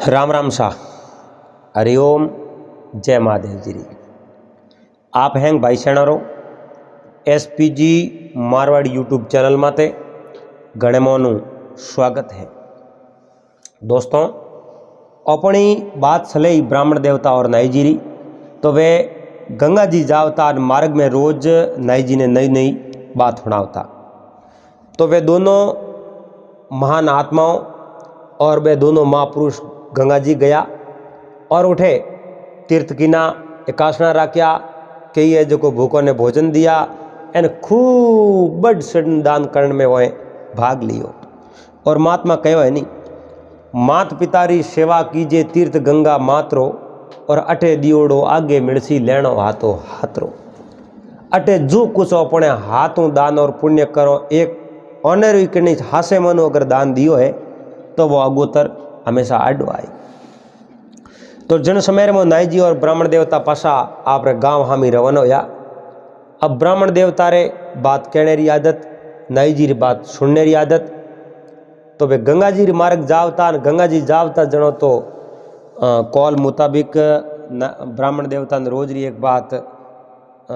राम राम शाह हरिओम जय महादेव जी। आप हैं भाई सेणारो SPG मारवाड़ी यूट्यूब चैनल माते घणे मोनु स्वागत है। दोस्तों अपनी बात चले ब्राह्मण देवता और नाई जी री, तो वे गंगा जी जावता मार्ग में रोज नाई जी ने नई नई बात सुनावता। तो वे दोनों महान आत्माओं और वे दोनों महापुरुष गंगा जी गया और उठे तीर्थ कीना एकासना राख्या कई है जो को भूखों ने भोजन दिया एन खूब बड़ सडन दान करण में वह भाग लियो। और महात्मा कहो है नहीं, मात पिता री सेवा कीजिए तीर्थ गंगा मातरो और अठे दियोड़ो आगे मिड़सी लेनो हाथों हाथरो। अटे जो कुछ अपने हाथों दान और पुण्य करो एक ऑनर के हासे मनो अगर दान दियो है तो वो अगोतर हमेशा आडो आए। तो जन समय में नाई जी और ब्राह्मण देवता पासा आप गांव हामी रवाना होया। अब ब्राह्मण देवता रे बात कहने री आदत, नाई जी री बात सुनने री आदत। तो वे गंगा जी री मार्ग जावता, गंगा जी जावता जनो तो कॉल मुताबिक ब्राह्मण देवता ने रोज री एक बात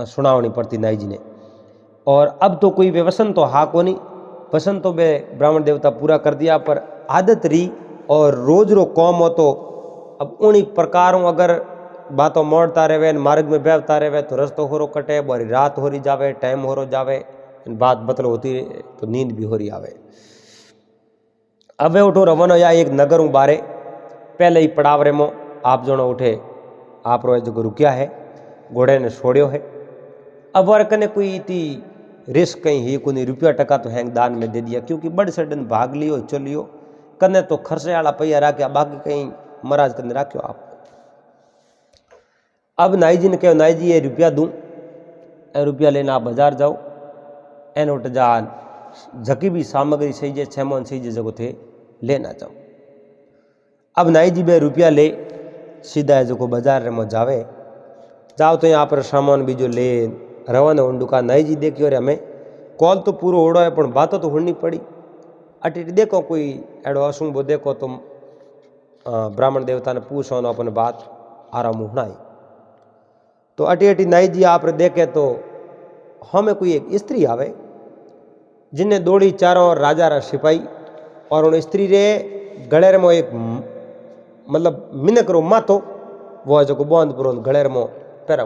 सुनावनी पड़ती नाई जी ने। और अब तो कोई व्यसन तो हा को नहीं, वसन तो वे ब्राह्मण देवता पूरा कर दिया, पर आदत री और रोज रो कौम हो तो अब उन्हीं प्रकारों अगर बातों मोड़ता रहे मार्ग में बेवता रहे तो रस्तो हो रो कटे, बारी रात हो रही जावे, टाइम हो रो जावे, बात बतल होती तो नींद भी हो रही आवे। अब वे उठो रवाना या एक नगर हूँ बारे पहले ही पड़ावरे मो आप जनो उठे आप रो जो रुकिया है घोड़े ने छोड़ियो है। अब वर कने कोई इतनी रिस्क कहीं ही कोई रुपया टका तो हैंग दान में दे दिया, क्योंकि बड़ सडन भाग लियो चलियो कने तो खर्चे वाला पैया राख्या बाकी कहीं महाराज कने राख्यो आप। अब नाई जी ने कहो नाई जी ये रुपया दूँ, रुपया लेना आप बाजार जाओ एन उठ जान जकी भी सामग्री सही जे छेमोन सही जे जगह थे लेना जाओ। अब नाई जी बे रुपया ले सीधा है जो बाजार में जावे जाओ तो यहाँ पर सामान बीजो ले रवाना उन दुकान। नाई जी देखियो रे हमें कॉल तो पूरा ओढ़ो है पर बातों तो होनी पड़ी। अटी देखो कोई एडो अशुभ देखो तो ब्राह्मण देवता ने पूछो न अपने बात आराम हुनाई। तो अटी अटी नाई जी आप देखे तो हमें कोई एक स्त्री आवे जिन्हें दौड़ी चारों राजा रा सिपाही और उन स्त्री रे गलेर में एक मतलब मिनक रो मातो वो जो बंद पुरो गलेर में पैरा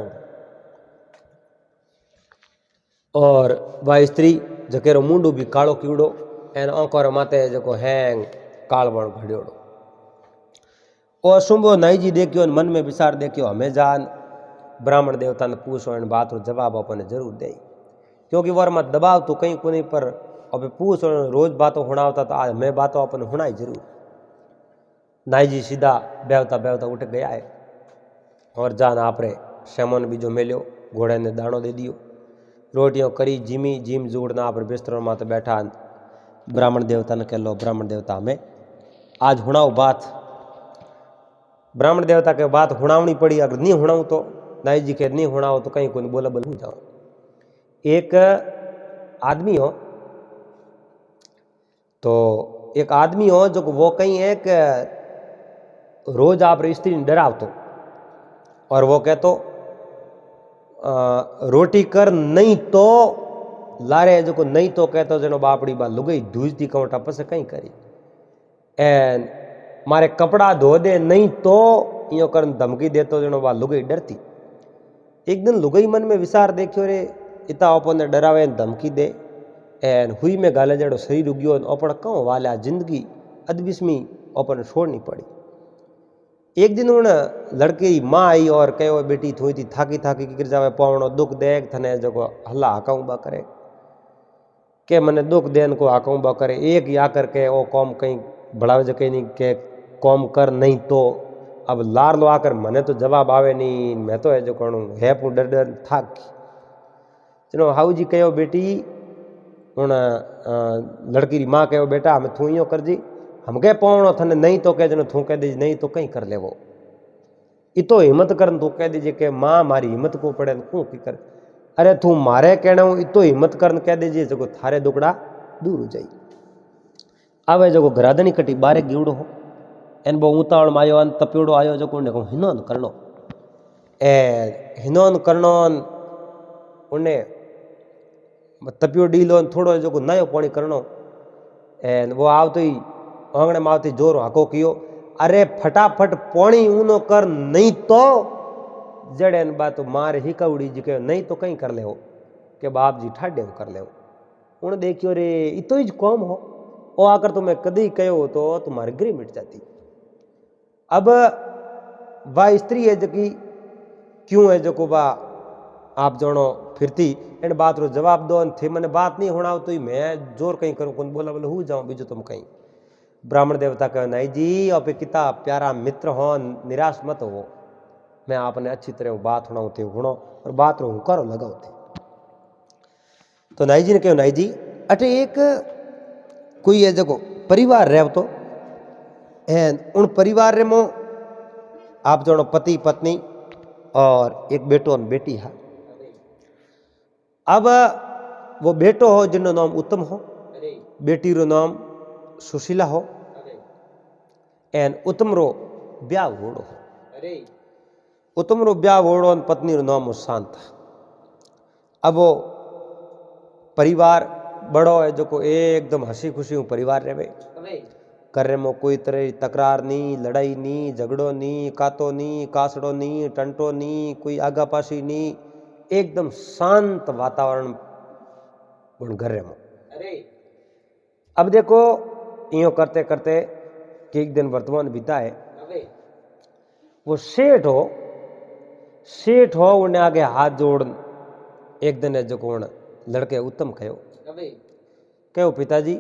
और वह स्त्री जकेरो मुंडू भी कालो कीड़ो एन आंखों माते जो हैंग कालवण घड़ियोड़ो। और सुबह नाई जी देखियो मन में विचार देखियो हमें जान ब्राह्मण देवता ने पूछो इन बात रो जवाब अपने जरूर दे, क्योंकि वर मत दबाव तो कहीं को नहीं पर अब पूछ रोज बातों हुणावता तो आज मैं बातों अपने हुणाई जरूर। नाई जी सीधा बेवता बेवता उठ गया है और जान आपरे सेमोन बीजो मेल्यो घोड़े ने दाणो दे दियो रोटियों करी जिमी जिम जोड़ना आप बिस्तरों माते बैठा। ब्राह्मण देवता ने कह लो ब्राह्मण देवता हमें आज हुणाओ बात। ब्राह्मण देवता के बात हुणावनी पड़ी, अगर नहीं हुणाऊँ तो नाई जी के नहीं हुणाओ तो कहीं कोई बोला बोल हो जाओ। एक आदमी हो तो एक आदमी हो जो वो कहीं एक रोज आप स्त्री डराव तो और वो कहतो रोटी कर नहीं तो लारे जो को नहीं तो कहतो जनो बापड़ी बा लुगई धूजती कवटा पसे कहीं करी एन मारे कपड़ा धो दे नहीं तो यो कर धमकी देतो जनो बा लुगई डरती। एक दिन लुगई मन में विचार देखियो रे इता अपन डरावे धमकी दे एन हुई में गाले जड़ो शरीर उग्यो अपन कहो वाला जिंदगी अदबिस्मी अपन छोड़नी पड़ी। एक दिन उन लड़की माँ आई और कहो बेटी थोड़ी थी थाकी थाकी गिर जावे पवनो दुख देख थने जो हल्ला हाकाऊ बा करे के मने दुख देन को हाकाऊ बा करे एक या करके वो कौम कहीं बढ़ावे जो कहीं नहीं के कौम कर नहीं तो अब लार लो आकर मने तो जवाब आवे नहीं मैं तो है जो करूँ है पू डर डर थाक चलो हाउ जी कहो बेटी उन लड़की री माँ कहो बेटा हमें थू यो कर जी हम कह पवनो थने नहीं तो कह जनो थू कह दीजिए नहीं तो कहीं कर ले वो इतो हिम्मत कर तू कह दीजिए कि माँ मारी हिम्मत को पड़े कू की कर अरे तू मारे कहना हूँ इतो हिम्मत कर कह दीजिए जो थारे दुकड़ा दूर हो जाई। आवे जो घरादनी कटी बारे गिवड़ो हो એને બહુ ઉતાવળમાં આવ્યો અને તપ્યોડો આવ્યો જો કોને કહું હિનોન કરણો એ હિનોન કરણો ઉને તપ્યો ડીલો થોડો જો નયો પાણી કરણો એ वो આવતી આંગણે માં આવતી જોર હાકો કયો अरे फटाफट पानी ऊनो कर नहीं तो जड़े बात मारे हिकवड़ी जी के नहीं तो कहीं कर ले हो के बाप जी ठाडे कर ले उन्हें देखियो रे इतो ही कौम हो ओ आकर तुम्हें कदी कहो तो तुम्हारी गिरी मिट जाती। अब वह स्त्री है जो कि क्यों है जो को बा आप जानो फिरती इन बात रो जवाब दो थे मैंने बात नहीं होना तो ही मैं जोर कहीं करूँ कौन बोला बोले हूँ जाऊँ बीजो तुम कहीं ब्राह्मण देवता कहो नहीं जी आप किता प्यारा मित्र हो निराश मत हो मैं आपने अच्छी तरह बात होना होते गुणो और बात रो करो लगाओते। तो नाई जी ने कहो नाई जी अटे एक कोई है जगो परिवार रह तो एन उन परिवार रे मो आप जानो पति पत्नी और एक बेटो और बेटी है। अब वो बेटो हो जिनो नाम उत्तम हो बेटी रो नाम सुशीला हो एन उत्तम रो ब्याह होड़ो हो उत्तम रो ब्याह होड़ो पत्नी रो नाम शांत। अब वो परिवार बड़ो है जो को एकदम हंसी खुशी परिवार रहे करे में कोई तरह तकरार नहीं लड़ाई नहीं झगड़ो नहीं कातो नहीं कासड़ो नहीं टंटो नहीं कोई आगा पासी नहीं एकदम शांत वातावरण घर में। अब देखो यो करते करते कि एक दिन वर्तमान बीता है वो सेठ हो उन्हें आगे हाथ जोड़ एक दिन है जो कौन लड़के उत्तम कहो पिताजी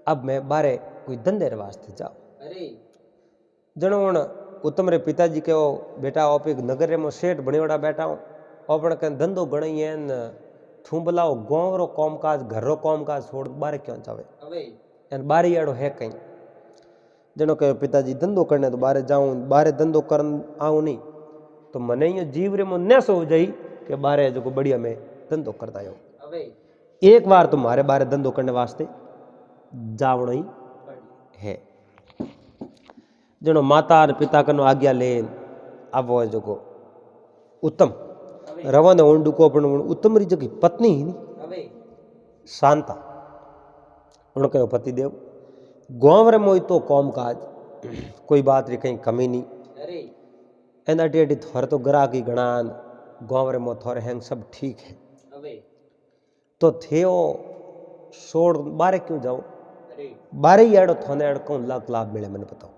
अब मैं बारे कोई धंधे वास्ते जाओ जनो उत्तम रे पिताजी कहो बेटा आप एक नगर में सेठ बनेवड़ा बैठा हूँ अपने कहीं धंधो गणी है थू बुलाओ गाँव रो कामकाज घर रो कामकाज छोड़ बारे क्यों जावे एन बारी आड़ो है कहीं जनो कहो पिताजी धंधो करने तो बारे जाऊं बारे धंधो कर आऊं नहीं तो मने ये जीव रे में न सो जाई कि बारे जो को बढ़िया में धंधो करता हो एक बार तुम्हारे बारे धंधो करने वास्ते जावणो ही है। जनो माता और पिता कनो आज्ञा ले अब वो जो को उत्तम रवन ओंडू को अपन उत्तम री जगी पत्नी ही नहीं शांता उन्होंने कहो पति देव गाँव रे मोई तो कौम काज कोई बात री कहीं कमी नहीं एन अटी अटी थोड़े तो ग्राह की गणान गाँव रे मो थोड़े हैंग सब ठीक है तो थे सोड़ बारे क्यों जाओ बारे ही एड़ो थोने एड़ कौन लाख लाभ मिले मैंने बताओ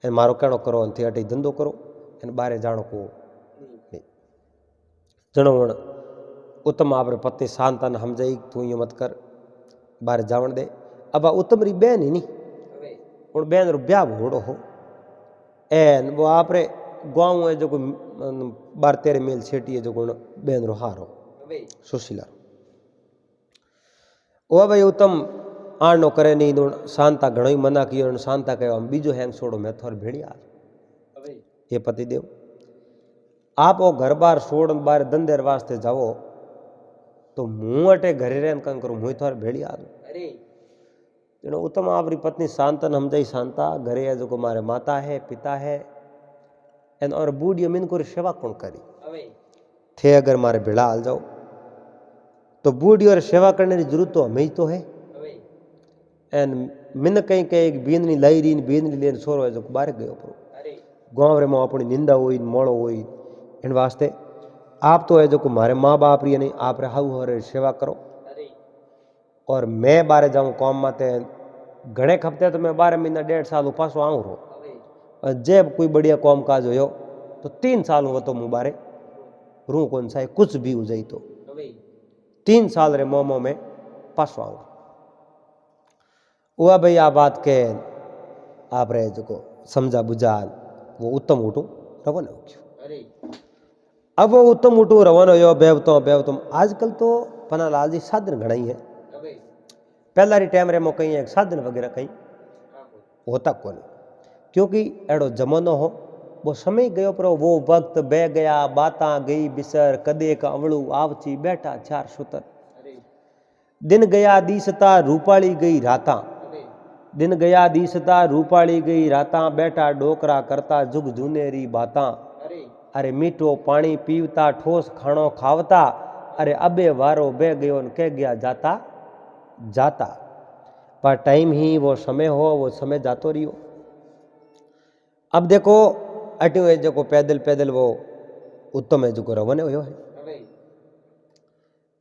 एन मारो कहनो करो थे अटी धंधो करो एन बारे जानो को नहीं जनो उत्तम आप पति शांता ने समझाई तू ये मत कर बारे जावन दे। अब उत्तम री बहन ही नहीं और बहन रो ब्याह होड़ो हो एन वो आप रे गाँव है जो 12-13 मील छेटी है जो बहन रो हारो सुशीला ओ भाई उत्तम आणो करे नहीं शांता घणो ही मना कियो शांता कहो हम बीजो हैंग छोड़ो मैं थोड़ी भेड़ी आ ये पति देव आप वो घर बार छोड़ बार धंधे वास्ते जाओ तो मुँह अटे घरे रहन कं करूँ मुँह थोड़े भेड़ी आ दूँ उत्तम आपरी पत्नी शांता समझाई शांता घरे है जो मारे माता है पिता है एन और बूढ़ी मिन को सेवा कौन करी थे अगर मारे भेड़ा हाल जाओ तो बूढ़ी और सेवा करने की जरूरत तो हमें ही तो है एन मिन कहीं कहीं बींदनी लाई रही बींदनी लेन छोरो है जो बाहर गयो परो गाँव रे में अपनी निंदा हुई मोड़ो हुई इन वास्ते आप तो है जो मारे माँ बाप रही नहीं आप रे हाउ हो रे सेवा करो और मैं बारे जाऊँ कौम माते घणे खपते तो मैं 12 महीना 1.5 साल पासो आऊँ रो और जब कोई बढ़िया कौम काज हो तो 3 साल वो तो मुँह बारे रू कौन सा कुछ भी हो जाए तो 3 साल रे मोमो में पासो आऊँ वह भाई आ बात के आप रे जो समझा बुझा वो उत्तम उठू रवाना हो गयो। अब वो उत्तम उठू रवाना हो बेवतो आजकल तो पना लाल जी साधन घणाई है पहला री टाइम रे मो कहीं एक साधन वगैरह कहीं होता कौन क्योंकि एड़ो जमानो हो वो समय गयो पर वो वक्त बह गया बाता गई बिसर कदे का अवड़ू आवची बैठा 4 सूतर दिन गया दीसता रूपाली गई राता दिन गया दिसता रूपाली गई राता बैठा डोकरा करता जुग जूनेरी बाता अरे मीठो पानी पीवता ठोस खाणो खावता अरे अबे वारो बह गयो न कह गया जाता जाता पर टाइम ही वो समय हो वो समय जातो रहियो। अब देखो अटो है जो पैदल पैदल वो उत्तम है जो रवन हो है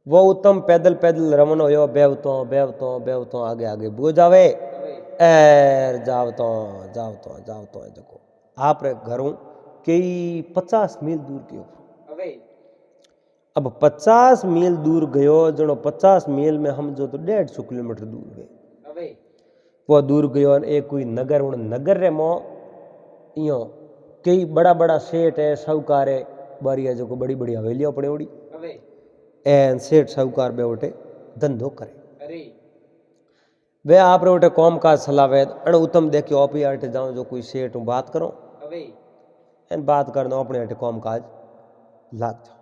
वो उत्तम पैदल पैदल रवन हो बेवतो आगे आगे बुझ जावे एर जावतो जावतो है देखो आप घरों कई 50 मील दूर गयो। अब 50 मील दूर गयो जनो 50 मील में हम जो तो 150 किलोमीटर दूर गए वो दूर गयो एक कोई नगर उन नगर रे मो इयो कई बड़ा बड़ा सेठ है साहूकार है बारी है जो बड़ी बड़ी हवेलियां पड़े उड़ी एन सेठ साहूकार बे उठे धंधो करे वे आप रे उठे कौम का सलावे अण उत्तम देखियो आप अटे जाओ जो कोई सेठ बात करो एन बात करना अपने अटे कौम काज लाग जाओ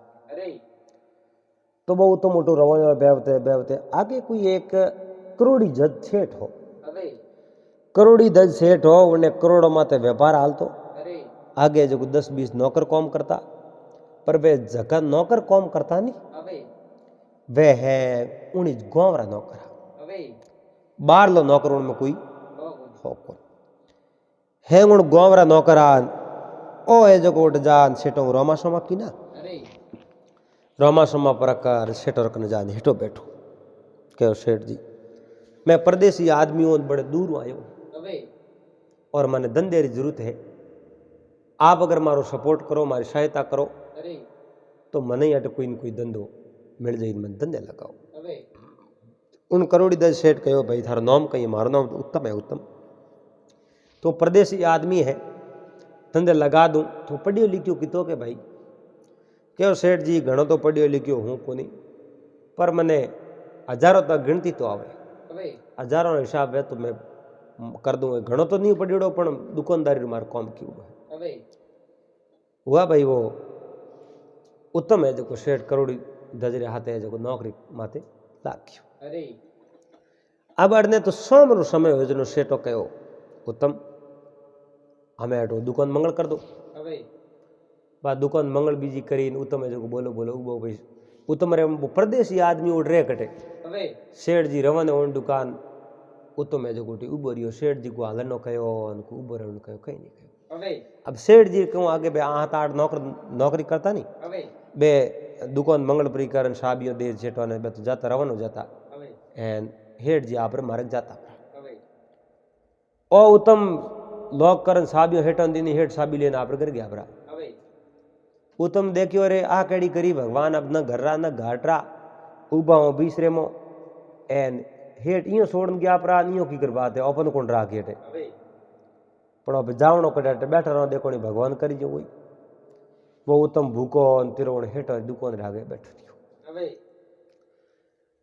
तो वो उत्तम मोटो रवाना बेवते बेवते आगे कोई एक करोड़ी जज सेठ हो करोड़ी जज सेठ हो उन्हें करोड़ों माते व्यापार हालतो आगे जो 10-20 नौकर कौम करता पर वे जगह नौकर कौम करता नहीं वे है 19 गांवरा नौकर बार लो नौकर उनमें कोई हो कौन है उन गांवरा नौकर आन ओ है जो उठ जान सेठो रोमा सोमा की ना रोमा सोमा पर सेठ रखने जान हिटो बैठो कहो सेठ जी मैं परदेसी आदमी हूं बड़े दूर आयो और मैंने धंधे की जरूरत है आप अगर मारो सपोर्ट करो मारी सहायता करो तो मने अट कोई न कोई धंधो मिल जाए मैं धंधे लगाओ उन करोड़ी दस सेठ कहो भाई थारो नाम कहीं मारो नाम तो उत्तम है उत्तम तो परदेसी आदमी है धंधे लगा दूं तो पढ़ियो लिखियो कितो के भाई क्यों सेठ जी घणो तो पढ़ियो लिखियो हूँ कोनी पर मने हजारों तक गिनती तो आवे हजारों हिसाब है तो मैं कर दूंगा घणो तो नहीं पढ़ियोड़ो पण दुकानदारी मार काम क्यों हुआ भाई वो उत्तम है जो सेठ करोड़ी दजरे हाथे है जो नौकरी माते लाग्यो अब अड़ने तो सोमरो समय हो जनो सेठो कहो उत्तम हमें अटो दुकान मंगल कर दो बा दुकान मंगल बीजी करी उत्तम है जो बोलो बोलो उबो भाई उत्तम रे परदेसी आदमी उड़ रे कटे सेठ जी रवन ओन दुकान उत्तम है जो गोटी उबो रियो सेठ जी को हालनो कयो उनको उबो रे कयो कहीं नहीं कयो अब सेठ जी क्यों आगे बे आठ आठ नौकरी करता नहीं बे दुकान मंगल परी करन साबियो दे सेठो ने बे तो जाता रवन हो जाता एन हेठ जी आप मार्ग जाता ओ उत्तम लोग करन साबियो हेठन दीनी हेठ साबी लेने आप घर गया भरा उत्तम देखियो रे आ केड़ी करी भगवान अब न घर्रा न घाटरा उबा हो बीसरे मो एन हेठ इयो छोड़न गया परा इयो की कर बात है ओपन कोण राख हेठे पण अब जावणो कटे बैठा रहो देखो नी भगवान करी जो वही वो उत्तम भूको तिरो हेठ दुकान रे आगे बैठो रियो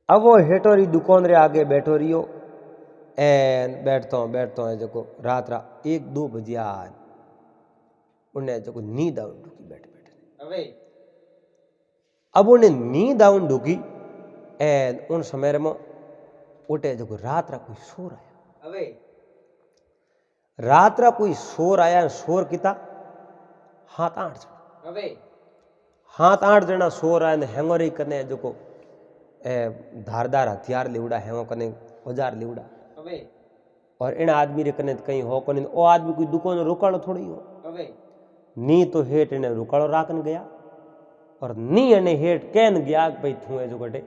अब वो हेठो री दुकान रे आगे बैठो रियो एन बैठतो है जो रात रा 1-2 बजिया उन्हें जो नींद आउन ढुकी बैठे अब उन्हें नींद आउन ढुकी एन उन समय में उठे जो रात रा कोई शोर आया रात रा कोई शोर आया शोर किता 7-8 जना शोर आया हेंगोरी कने जो धारदार हथियार लिवड़ा हेंगो कने औजार लिवड़ा और इन आदमी रे कने कहीं हो कने ओ आदमी कोई दुकान रुकालो थोड़ी हो नी तो हेठ ने रुकालो राखन गया और नी ने हेठ कैन गया भाई थुए जो गटे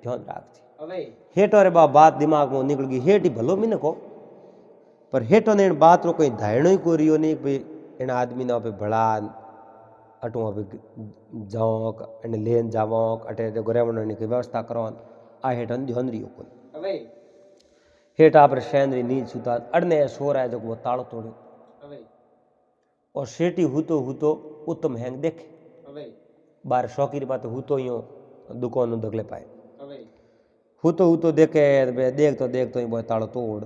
ध्यान राख हेठो रे बात दिमाग में निकल गई हेठ ही भलो भी न को पर हेठो ने बात रो कोई धायणो ही को रियो नहीं भाई इन आदमी ना पे भड़ा अटू अभी जाओ इन लेन जावो अटे रेवण की व्यवस्था करो आ हेठन ध्यान रियो को हेठ आप शैन नींद सुता अड़ने शोर आया जो वो ताड़ो तोड़ो और सेठी हूतो उत्तम हैंग देखे बार शौकीर बात हूतो यो दुकान दगले पाए हूतो देखे देखतो ही बहुत ताड़ो तोड़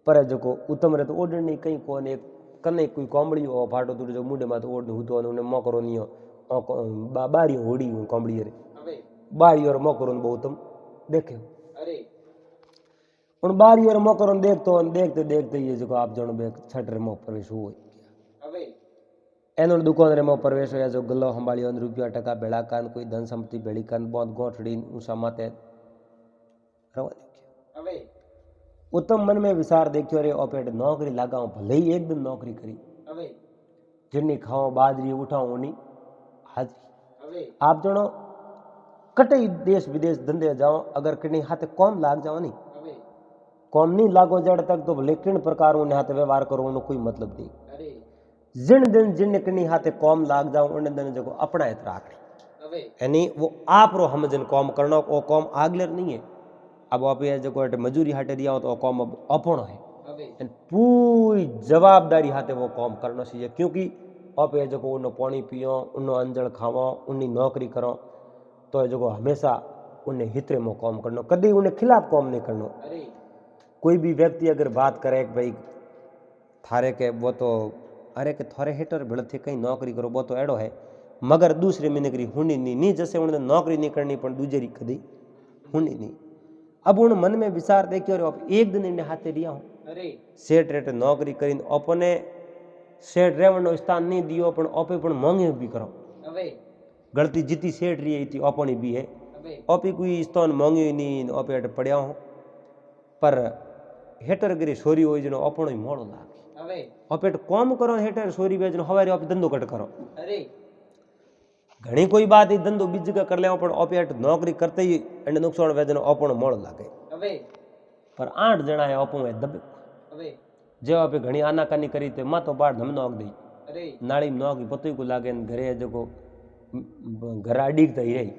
पर जो उत्तम रे तो ओडन नहीं कहीं कौन एक कने कोई कोंबड़ी हो फाटो तुड़ जो मुंडे माते ओड हूतो ने मोकरो नियो बारी होड़ी कोंबड़ी रे बारी और मोकरो बहुत उत्तम देखे उन बारी और मोकरो देखते देखते ये जो आप जणो बे छठ रे मो प्रवेश हुओ હવે एनो दुकान रे मो प्रवेश होया जो गल्लो संभाळियो रुपया टका भेड़ा कान कोई धन संपत्ति भेड़ी कान बहुत गोठड़ी ऊषा माते रवा હવે उत्तम मन में विचार देखियो रे ओपेट नौकरी लगाऊं भले ही एक दिन नौकरी करी હવે जिन्नी खाओ बाजरी उठाऊं उन्नी हाजरी હવે आप जणो कटई देश विदेश धंधे जाओ अगर किन्नी हाथे कौम लाग जाओ नहीं હવે कौम नहीं लागो जड़ तक तो भले किन प्रकार उन्हें हाथे व्यवहार करो उन्हें कोई मतलब नहीं અરે जिन दिन जिन किन्नी हाथे कौम लाग जाओ उन दिन जो अपना हित राखनी હવે यानी वो आप रो हम जिन कौम करना वो कौम आगलर नहीं है अब आप ये जो मजूरी हाटे दिया हो तो कौम अब अपनो है હવે पूरी जवाबदारी हाथे वो कौम करना चाहिए क्योंकि आप ये जो उन्हें पानी पियो उन्हें अंजड़ खावो उन्हें नौकरी करो तो ये जो हमेशा उन्हें हितरे में कौम करना कभी उन्हें खिलाफ कौम नहीं करना અરે कोई भी व्यक्ति अगर बात करे कि भाई थारे के वो तो अरे के थारे हेटर भेड़ थे कहीं नौकरी करो वो तो एड़ो है मगर दूसरे महीने करी हुनी नहीं जैसे उन्हें नौकरी नहीं करनी पर दूसरी कदी हुनी नहीं अब उन मन में विचार देखियो रे एक दिन इन्हें हाथे दिया हूँ અરે सेठ रेट नौकरी करीन अपने सेठ रेवण स्थान नहीं दियो पण ओपे पण मांगे भी करो હવે गलती जीती सेठ रही थी अपनी भी है હવે ओपी कोई स्थान मांगे नहीं ओपे अट पड़िया हो पर हेटर गिरी सोरी हो जनो अपनो ही मोड़ो लागे હવે ओपेट कॉम करो हेटर सोरी बेचनो हवारे ओपे धंधो कट करो અરે घणी कोई बात ही धंधो बीज का कर ले पण ओपे अट नौकरी करते ही एने नुकसान वेजनो अपनो मोड़ लागे હવે पर 8 जना है ओपो है दबे હવે जे ओपे घणी आनाकानी करी ते मातो बाड़ धम नोक दी અરે नाड़ी नौक पतो को लागे घरे जो घर अडीक थी रही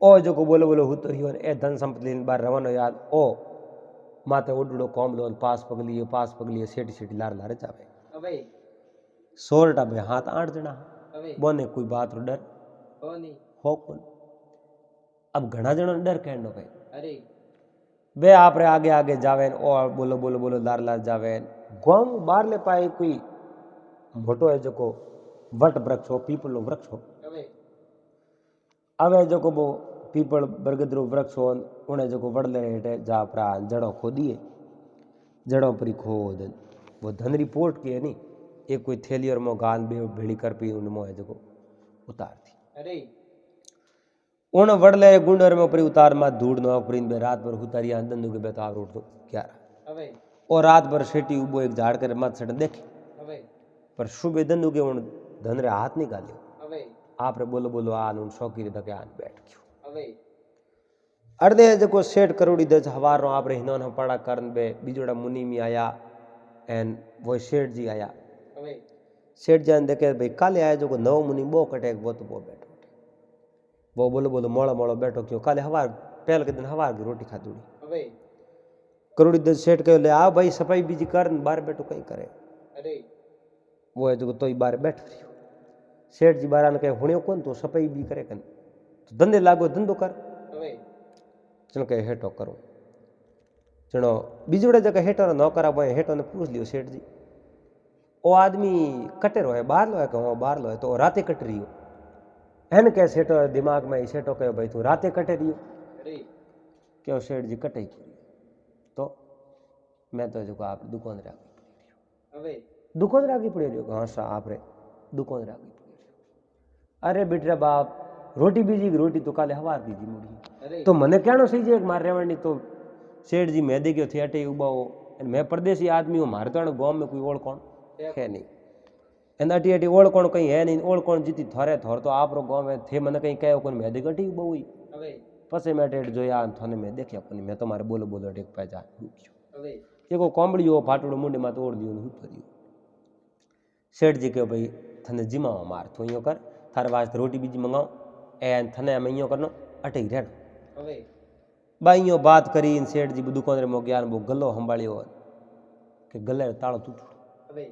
ओ जो बोलो बोलो उतरियो ए धन संपत्ति बार रवानो याद ओ माते ओडड़ो कॉम लो पास पगलियो सेठी सेठी लार लारे जावे હવે सोरटा बे हाथ 8 जना હવે बोने कोई बात रो डर કોની हो कौन अब घना जनो डर कहनो भाई અરે बे आप रे आगे आगे जावे ओ बोलो बोलो बोलो लार लार जावे गांव बार ले पाए कोई मोटो है जो वट वृक्ष हो पीपल वृक्ष हो હવે હવે जो वो पीपल बरगद वृक्ष हो उन्हें जो वड़ले हेठे जा परा जड़ों खोदिए जड़ों पर खोद वो धनरी पोट की है नी एक कोई थैली और मो गाल बे भेड़ी कर पी उन मोह जो उतार थी અરે उन वड़ले गुंडर में ऊपर उतार में धूड़ नो परीन बे रात भर उतारिया दंदू के बेतार रोड तो क्या હવે और रात भर सेठी उबो एक झाड़ कर मत सट देखे હવે पर सुबह दंदू के उन धन रे हाथ निकालियो હવે आप रे बोलो बोलो आन उन शौकी रे धके आन बैठ गयो હવે अर्धे जो सेठ करोड़ी दज हवार रो आप रे हिनोन पड़ा करन बे बीजोड़ा मुनि में आया एंड वो सेठ जी आया હવે सेठ जान देखे भाई काले आया जो नव मुनि बो कटे वो तो वो बैठो वो बोलो बोलो मोड़ो मोड़ो बैठो क्यों काले हवार पहल के दिन हवार की रोटी खा दूड़ी હવે करोड़ी दज सेठ कहो ले आ भाई सफाई बीजी कर बाहर बैठो कहीं करे અરે वो है जो तो ही बाहर बैठ रही सेठ जी बाहर कहे हुणियो कौन तो सफाई भी करे कन तो धंधे लागो धंधो कर હવે चलो कहे हेठो करो चलो बीजोड़े जगह हेठो न करा वो हेठो ने पूछ लियो सेठ जी ओ आदमी कटे रो है बाहर लो है कहूँ बाहर लो है तो राते कट रही हो एन कह सेठो दिमाग में सेठो कहो भाई तू राते कटे रही हो અરે क्यों सेठ जी कटे तो मैं तो जो आप दुकान रे હવે दुकान रागी पड़ी रही हाँ सा आप रे दुकान रागी पड़ी अरे बेटा बाप रोटी बीजी की रोटी तो काले हवार दीजी मुड़ी અરે तो मने कहनो सही है मारे रेवणी तो सेठ जी मैं दे गयो थे अटे उबा हो मैं परदेसी आदमी हूँ मारे तो गाँव में कोई ओढ़ कौन है नहीं एन अटी अटी ओढ़ कौन कहीं है नहीं ओढ़ कौन जीती थोरे थोर तो आप रो गाँव में थे मैंने कहीं कहो कोई मैं दे गटी उबा हुई હવે पसे मैं टेट जो यार थाने मैं देखा कोनी मैं तो मारे बोलो बोलो टेक पाए जा હવે एगो कोंबड़ी हो फाटूड़ो मुंडे में तो ओढ़ दियो उतरियो सेठ जी कहो भाई थने जिमा मार तो यो कर थारे वास्ते रोटी बीजी मंगाओ एन थने मैं यो करनो अटे ही रहनो હવે बाइयों बात करी सेठ जी दुकान रे मो ज्ञान वो गलो संभालियो के गले ताड़ो तूटो હવે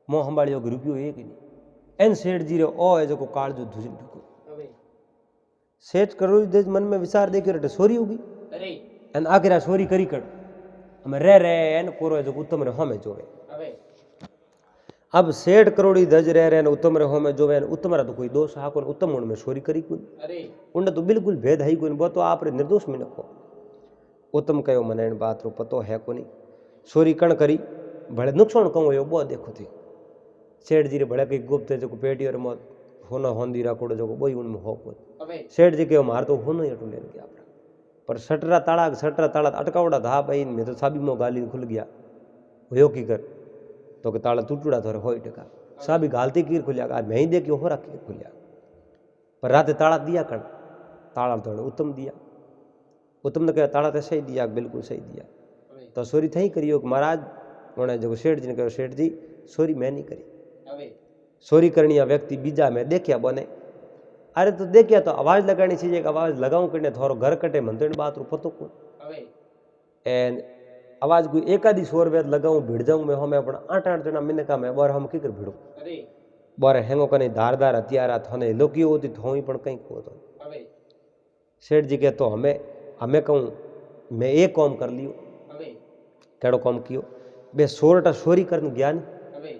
मो संभालियो के रुपयो एक ही नहीं एन सेठ जी रे ओ है जो काल जो धुजन ढको હવે सेठ करो दे मन में विचार देखियो रे सोरी होगी અરે एन आखिरा सोरी करी कर हमें रह एन कोरो जो उत्तम रे हमें जोवे હવે अब सेठ करोड़ी धज रह उत्तम रे हमें जोवे उत्तम रा तो कोई दोष हा कोन उत्तम उन में सोरी करी कोन અરે उन तो बिल्कुल भेद है कोन वो तो आप रे निर्दोष में रखो उत्तम कहो मने इन बात रो पतो है को नहीं सोरी कण करी भले नुकसान कहूँ यो बहुत देखो थी सेठ जी रे भले कई गुप्त जो पेटी और मत होना होंदी राकोड़ो जो बोई उनमें हो को હવે सेठ जी कहो मार तो होनो अटू लेन गया पर सटरा ताला अटकावड़ा था भाई मैं तो साबी मो गाली खुल गया हो की कर तो कि ताला टूटूड़ा थोड़े हो टका साबी गालती कीर खुलिया मैं ही देखियो हो रखी खुलिया पर रात ताला दिया कण ताला तो उत्तम दिया उत्तम ने कहा ताला तो सही दिया बिल्कुल सही दिया હવે तो सोरी थी करियो कि महाराज उन्हें जो सेठ जी ने कहो सेठ जी सोरी मैं नहीं करी હવે सोरी करनी व्यक्ति बीजा में देखिया बने अरे तो देखिया तो आवाज लगानी चाहिए कि आवाज लगाऊं करने थोरो घर कटे मन तो इन बात रो पतो को હવે एन आवाज कोई एकादी स्वर वेद लगाऊं भिड़ जाऊं मैं हमें अपना 8-8 जना मिनका में बार हम की कर भिड़ो અરે बार हेंगो कने धारदार हथियारा थने लोकियो होती थोई पण कई को तो હવે सेठ जी के तो हमें कहूं मैं एक काम कर लियो હવે केड़ो काम कियो बे सोरटा सोरी करन गया नहीं હવે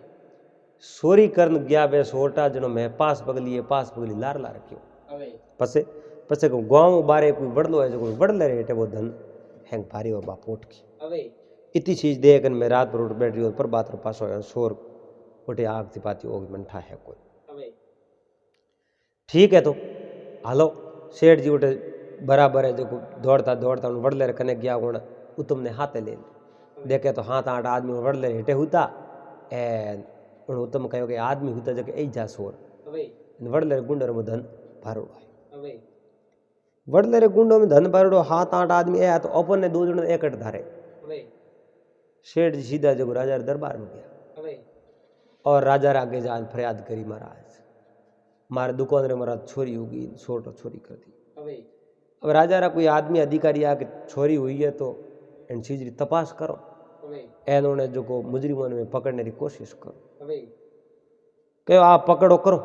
सोरी करन गया बे सोरटा जनो मैं पास पगली लार ला रखियो હવે पसे पसे को गांव बारे कोई वड़लो है जो कोई वड़ले रेटे वो धन हैंग भारी और बापोट की હવે इतनी चीज देख मैं रात भर उठ बैठ रही हूँ पर बात रो पास हो शोर उठे आग थी पाती होगी मंठा है कोई હવે ठीक है तो हालो सेठ जी उठे बराबर है जो दौड़ता दौड़ता उन वड़ले कने गया होना उत्तम ने हाथे ले देखे तो हाथ 8 आदमी वड़ले हेटे हुता एन उन उत्तम कहो कि आदमी हुता जो ए जा सोर હવે वड़ले गुंडर में धन भारोड़ो है હવે वड़ले रे गुंडो में धन भारोड़ो 7-8 आदमी ए तो अपन ने 2 जण एकट धारे હવે सेठ जी सीधा जो राजा दरबार में गया હવે और राजा रे आगे जान फरियाद करी महाराज मारे दुकान रे महाराज छोरी होगी छोटो छोरी कर दी હવે अब राजा रा कोई आदमी अधिकारी आके छोरी हुई है तो इन चीज री तपास करो હવે एनोने जो को मुजरिमों में पकड़ने की कोशिश करो હવે कहो आप पकड़ो करो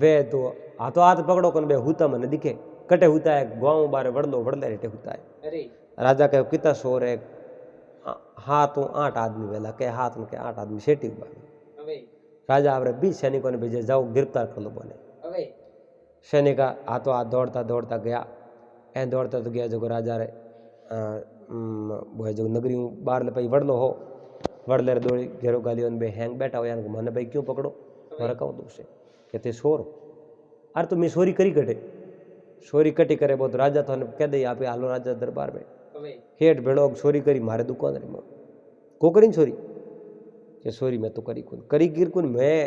वे तो हाथ पकड़ो कन बे हुता मन दिखे कटे हुता है गाँव बारे वड़ले रेटे हुता है અરે राजा कहो कितना शोर है हाथ 8 आदमी वेला के हाथ के 8 आदमी सेठी हुआ હવે राजा आपरे 20 सैनिकों ने भेजे जाओ गिरफ्तार कर लो बने હવે सैनिक हाथों हाथ दौड़ता दौड़ता गया ऐ दौड़ता तो गया जो राजा रे वो जो नगरी बार ले पई वड़लो हो वड़ले रे दौड़ी घेरो गालियों बे हैंग बैठा हो मन भाई क्यों पकड़ो मारा कहूँ दूसरे कहते सोर अरे तो मैं सोरी करी कटे सोरी कटी करे बहुत राजा तो कह दे आप हालो राजा दरबार में હવે हेठ भेड़ो सोरी करी मारे दुकान रे में को करी सोरी के सोरी मैं तो करी गिर कुन मैं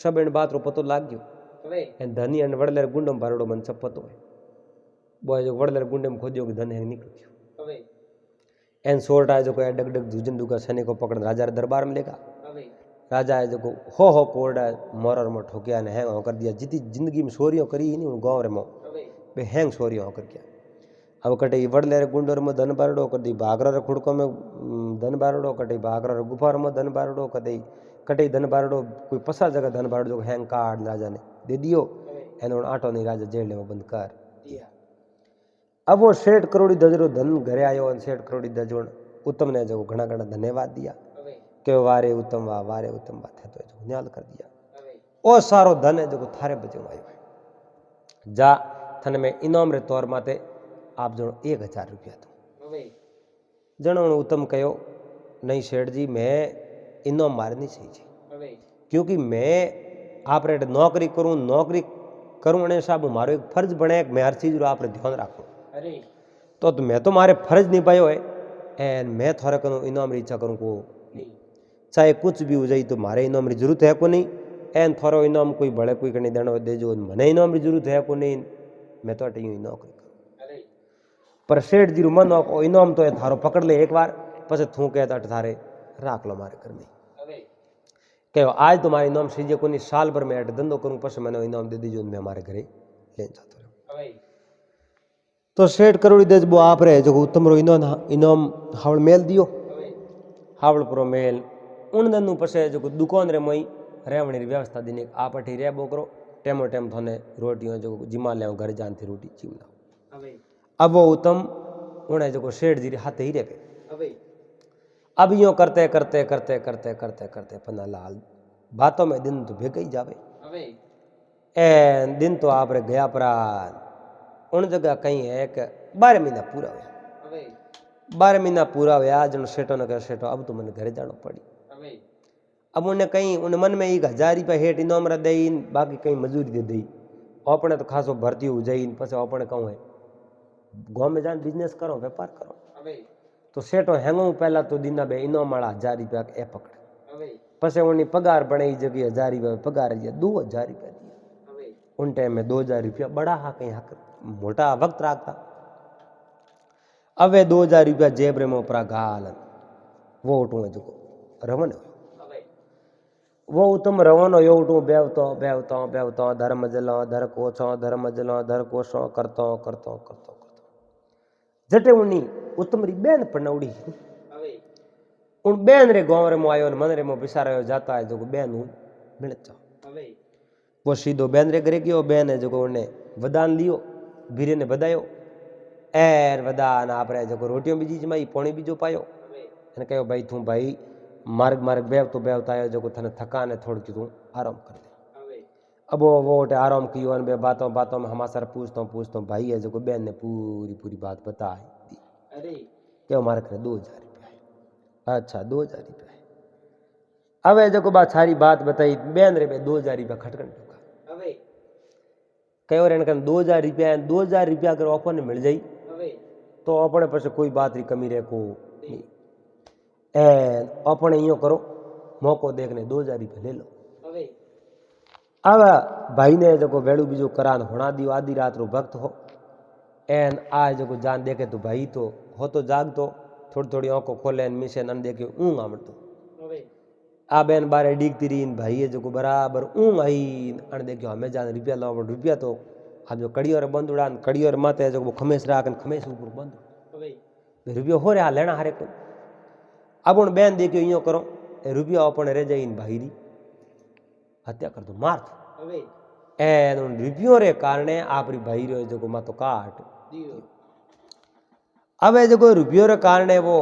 सब इन बात रो पतो लाग गयो હવે एन धनी अन वड़ले गुंडम बारड़ो मन सब पतो है बोय जो वड़ले गुंडम खोदियो कि धन है निकल गयो હવે एन सोरटा जो को डग जूजन दुका सैनिक को पकड़ राजा रे दरबार में लेगा હવે राजा है जो को हो कोरडा मोरर में ठोकिया ने हैंग कर दिया जितनी जिंदगी में सोरियों करी ही नहीं गाँव रे मो હવે बे हैंग सोरियों कर गया अब कटे वड़ले रे गुंडर में धन बारड़ो कदी भागरा रे खुड़को में धन बारड़ो कटे भागरा रे गुफार में धन बारड़ो कटे धन बारड़ो कोई पसा जगह धन बारड़ो जो हैंग कार्ड राजा ने दे दियो હવે एनो आटो नहीं राजा जेल में बंद कर દિયા अब वो 60 करोड़ दजरो धन घरे आयो और 60 करोड़ दजोण उत्तम ने जो घना घना धन्यवाद दिया હવે कि वारे उत्तम बात है तो जो न्याल कर दिया હવે ओ सारो धन है जो थारे बजो आयो है जा थने में इनाम रे तौर माते आप जो 1000 रुपया तो હવે जनो उत्तम कहो नहीं सेठ जी मैं इनाम मारे नहीं सही है હવે क्योंकि मैं आप रे नौकरी करूँ अने साहब मारो एक फर्ज बने मैं हर चीज रो आप रे ध्यान राखूं અરે तो मैं तो मारे फर्ज निभायो है एंड मैं थोड़ा कनो इनाम री इच्छा करूँ को નહીં चाहे कुछ भी हो जाए तो मारे इनाम री जरूरत है को नहीं एन थोड़ो इनाम कोई भले कोई कहीं देना देजो मने इनाम री जरूरत है को नहीं मैं तो अटे यूँ नौकरी करूँ અરે पर सेठ जी मन इनाम तो थारो पकड़ ले एक बार पछे थू कहता थारे राख लो मारे घर में હવે कहो आज तो मारे इनाम सीजे को नहीं साल भर में अटे धंधो करूँ पछे मैंने इनाम दे दीजिए मैं हमारे घरे ले जाता रहूँ હવે तो 60 करोड़ देज वो आप रहे जो उत्तम रो इनाम हावड़ मेल दियो હવે हावड़ पुरो मेल उन दनु पछे जो दुकान रे मई रहवणी री व्यवस्था दीने आप अठी रे बोकरो टेमो टेम थोने रोटियों जो जिमा ले घर जान थी रोटी चिमना હવે अब वो उत्तम उन्हें जो सेठ जी रे हाथे ही रे पे હવે अब यूँ करते करते करते करते करते करते पन्ना लाल बातों में दिन तो भेग ही जावे હવે ए दिन तो आप रे गया परा उन जगह कहीं है कि 12 महीना पूरा हुआ 12 महीना पूरा हुआ जन सेठो ने कहा सेठो अब तो मैंने घर जाना पड़ी। હવે अब उन्हें कहीं उन्हें मन में 1000 रुपया हेठ इनाम रा दई बाकी कहीं मजूरी दे दी अपने तो खासो भर्ती हो जाई पछे अपने कहूँ है गाँव में जान बिजनेस करो व्यापार करो। હવે तो सेठो हेंगो पहला तो दीना बे इनाम वाला 1000 रुपया ए पकड़े હવે पछे उन्हें पगार बने जगह 1000 रुपया पगार दिया 2000 रुपया दिया। હવે उन टाइम में 2000 रुपया बड़ा हा कहीं हक मोटा वक्त राखता। अवे 2000 रुपया जेब रे में उपरा गाल वो उठू है जो रवन હવે वो तुम रवनो यो उठू बेवतो धर्म जलो धर कोछो धर्म जलो धर कोछो करतो करतो करतो करतो जटे उनी उतमरी बेन पनौड़ी હવે उन बेन रे गांव रे मो आयो मन रे मो बिसारायो जाता है जो बेन मिल जाओ। હવે वो सीधो बेन रे घरे गयो बेन है जो उन्हें वदान लियो भीरे ने बधायो एर वदान आपरे जो रोटियों बीजी जमाई पोणी बीजो पायो હવે એને કહ્યું ભાઈ તું ભાઈ માર્ગ માર્ગ બેવતો આવ્યો જો તને થકાને થોડી તું આરામ कर दे। હવે अब वो उठे आराम कियो बे बातों में हमारे पूछता भाई है जो बहन ने पूरी बात बता दी અરે कि हमारे घर 2000 रुपया है। अच्छा 2000 रुपया है। अब जो बात सारी बात बताई बहन रे 2000 रुपया खटकन टूका હવે कहो रे 2000 रुपया 2000 रुपया अगर अपन ने मिल जाई હવે तो अपने पास कोई बात री कमी रे को नहीं एन अपने यो करो मौको देखने 2000 रुपया ले लो। હવે अब भाई ने जो वेड़ू बीजो करान होना दियो आधी रात रो भक्त हो एन आ जो जान देखे तो भाई तो हो तो जाग तो थोड़ी आंखों खोले मिसे न देखे ऊँग आवड़तो હવે आ बेन बारे डीगती रही भाई जो बराबर ऊँग आई अण देखियो हमें जान रुपया लाव रुपया तो आप जो कड़ियों बंदुड़ा कड़ियों माते जो खमेस राख खमेस ऊपर बंद હવે रुपयो हो रहा लेना हारे को। अब उन बेन देखियो यो करो रुपया अपने रह जाई भाई री हत्या कर दो मार दो હવે एन उन रुपयों रे कारणे आपरी भाई रो जो मातो काट દિયો अब जो रुपयों रे कारणे वो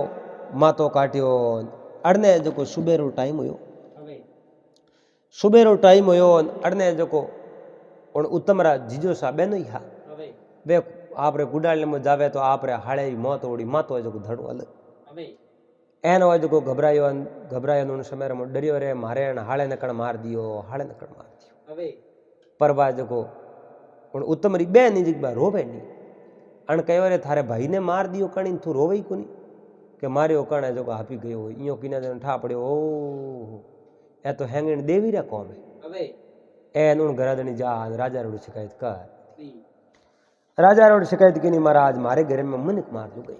मातो काट्यो अड़ने जो सुबेरो टाइम हुयो હવે सुबेरो टाइम हुयो अड़ने जो उन उत्तमरा जीजो सा बेनो ही हा હવે वे आपरे गुडाल में जावे तो आपरे हाड़े मौत ओड़ी मातो जो धड़ो अलग હવે एन हो जो घबरायो उन समय में डरियो रे मारे हाड़े नकड़ मार दियो હવે पर बा जो उन उत्तमरी बेन जी बा रोवे नहीं अण कहो रे थारे भाई ने मार दियो कणी तू रोवे कोनी के मारियो कण जो हापी गयो इो किना जन ठा पड़ो ओ ए तो हेंगण देवी रे कौम है। હવે एन उन गरादनी जा राजा रोड शिकायत कर દી राजा रोड शिकायत की नहीं महाराज मारे घर में मुनक मार दू गई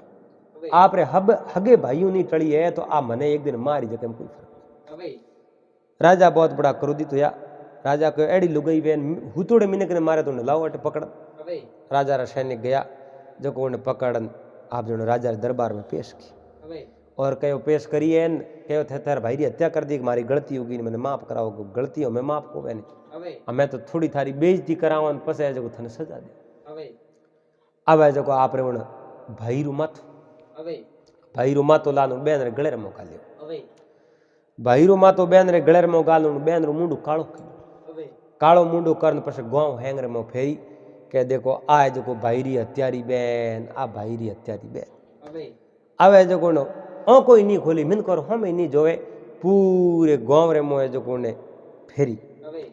હવે आप रे हगे भाइयों नहीं टड़ी है तो आ मने एक दिन मारी जके कोई फर्क नहीं। હવે राजा बहुत बड़ा क्रोधित हुआ राजा को एड़ी लुगई बेन हुतोड़े मिनक ने मारे तो उन्हें लाओ अटे पकड़ હવે राजा रा सैनिक गया जो को उन्हें पकड़न आप जो राजा रे दरबार में पेश की હવે और कहो पेश करिए कहो थे तेरे भाई री हत्या कर दी मारी गलती होगी मैंने माफ कराओ गलती हो मैं माफ को मैंने હવે मैं तो थोड़ी थारी बेइज्जती कराओ पसे जो थने सजा दे। હવે अब जो आप रे उन भाई रू मत હવે भाई रू मातो लानो बेन रे गले रे मौका लियो હવે भाई रू मातो बेन रे गले रे मो गालो बेन रू मुंडू काळो હવે काळो मुंडू करन पछे गांव हेंग रे मो फेरी के देखो आ जो भाई री हत्यारी बेन आ भाई री हत्यारी बेन હવે आवे जो कोनो ओ कोई नहीं खोली मिन कर हम नहीं जोवे पूरे गांव रे मोए जो कोने फेरी હવે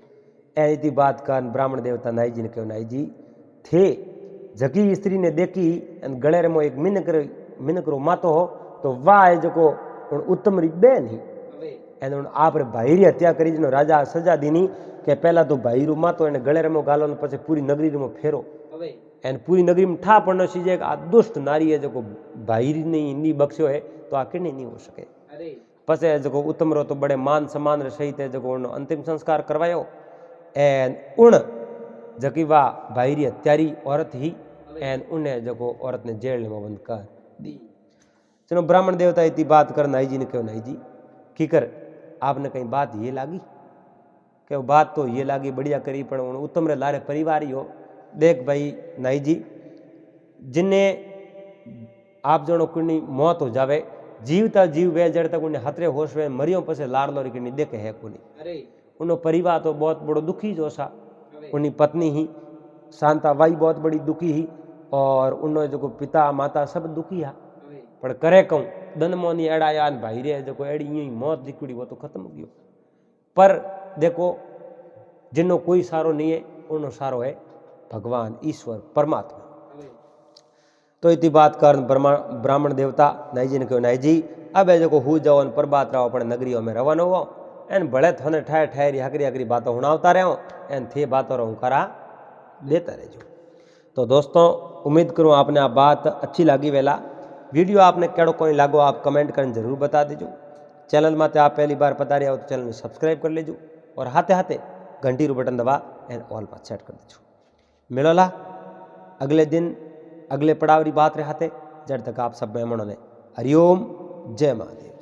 ऐसी बात कर ब्राह्मण देवता नाई जी ने कहो नाई जी थे जगी स्त्री ने देखी गले रे मो एक मिनक रो मातो हो तो वाह जो को उत्तम री बेन ही હવે एने आप रे भाई री हत्या करी जनो राजा सजा दीनी के पहला तो भाई रू मातो एने गले रे मो गालो ने पछे पूरी नगरी रे मो फेरो હવે एन पूरी नगरी में ठा पड़नो सीजे आ दुष्ट नारी है जो भाई नहीं बख्शो है तो आ किने नहीं हो सके। અરે पछे जो उत्तम रो तो बड़े मान सम्मान रे सहित जो अंतिम संस्कार करवायो एन उन जकी वा भाई री हत्यारी औरत ही एन उन्हें जो औरत ने जेल में बंद कर दी। चलो ब्राह्मण देवता इतनी बात कर नाई जी ने कहो नाई जी की कर आपने कहीं बात ये लागी कि बात तो ये लागी बढ़िया करी पर उत्तम रे लारे परिवार ही हो देख भाई नाई जी जिन्हें आप जनो कुनी मौत हो जावे जीवता जीव वे जड़ तक उन्हें हतरे होश वे मरियो पसे लाड़लो री किनी देखे है कोनी અરે उन्हों परिवार तो बहुत बड़ो दुखी जो सा હવે उन्हीं पत्नी ही शांता बाई बहुत बड़ी दुखी ही और उन्होंने जो पिता माता सब दुखी हा હવે પણ કરે કહું દનમોની एड़ाया भाई रे देखो एड़ी यूं ही मौत निकली वो तो खत्म हो गयो। पर देखो जिनो कोई सारो नहीं है उनो सारो है भगवान ईश्वर परमात्मा। હવે तो इतनी बात कर ब्राह्मण देवता नाई जी ने कहो नाई जी अब जो हूँ जाओ प्रभात रहो अपने नगरीओ में रवानो हो एन भले थोने ठाए ठायरी हकरी हकरी बातों हुणावता रहो एन थे बातों रो करा देता रहो। तो दोस्तों उम्मीद करूँ आपने आ बात अच्छी लगी। वेला वीडियो आपने केड़ो कोई लागो आप कमेंट कर जरूर बता दीजो। चैनल में आप पहली बार पधारे हो तो चैनल में सब्सक्राइब कर लीजो और हाथे हाथे घंटी रू बटन दबा एंड ऑल पर सेट कर दीजो। मिलोला अगले दिन अगले पड़ाव री बात रहे हाथे। जब तक आप सब मेहमानों ने हरिओम जय महादेव।